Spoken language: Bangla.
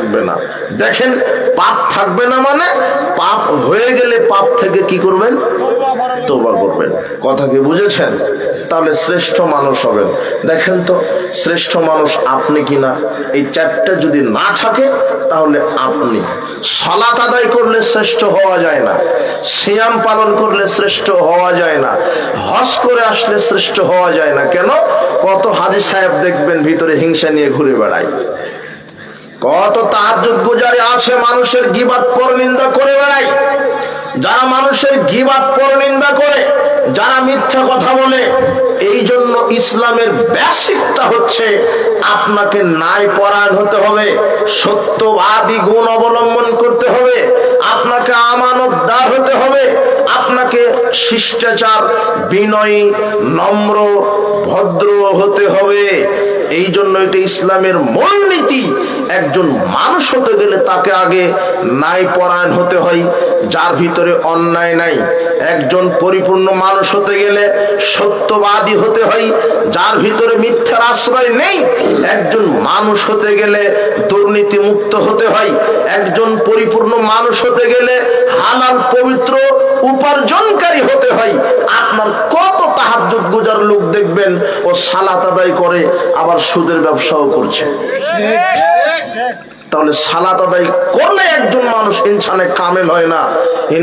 থাকবে না। দেখেন, পাপ থাকবে না মানে পাপ হয়ে গেলে পাপ থেকে কি করবেন? তওবা করবেন। কথা কি বুঝেছেন? তাহলে শ্রেষ্ঠ মানুষ হবেন। দেখেন তো, শ্রেষ্ঠ মানুষ আপনি কিনা? এই চারটা যদি না থাকে তাহলে আপনি সালাত আদায় করলে শ্রেষ্ঠ হওয়া যায় না, সিয়াম পালন করলে শ্রেষ্ঠ হওয়া যায় না, হজ করে আসলে শ্রেষ্ঠ হওয়া যায় না। কেন? কত হাজী সাহেব দেখবেন ভিতরে হিংসা নিয়ে ঘুরে বেড়ায়, কত তাহাজ্জুদ গুজারি আছে মানুষের গীবাত পরনিন্দা করে বেড়ায়। যারা মানুষের গীবাত পরনিন্দা করে, যারা মিথ্যা কথা বলে, এই জন্য ইসলামের বেসিকটা হচ্ছে আপনাকে ন্যায়পরায়ণ হতে হবে, সত্যবাদী গুণ অবলম্বন করতে হবে, আপনাকে আমানতদার হতে হবে, আপনাকে শিষ্টাচার, বিনয়ী, নম্র, ভদ্র হতে হবে। এই জন্য এটা ইসলামের মূলনীতি। একজন মানুষ হতে গেলে তাকে আগে ন্যায়পরায়ণ হতে হয়, যার ভিতরে অন্যায় নাই। একজন পরিপূর্ণ মানুষ হতে গেলে সত্যবাদী হতে হয়, যার ভিতরে মিথ্যার আশ্রয় নেই। একজন মানুষ হতে গেলে দুর্নীতি মুক্ত হতে হয়। একজন পরিপূর্ণ মানুষ হতে গেলে হালাল পবিত্র উপার্জনকারী হতে হয়। আপনার কত তাহাজ্জুদ গুজার লোক দেখবেন ও সালাত আদায় করে আবার সুদের ব্যবসাও করছে। তাহলে সালাত আদায় করলে একজন মানুষ ইনসানে কামেল হয় না।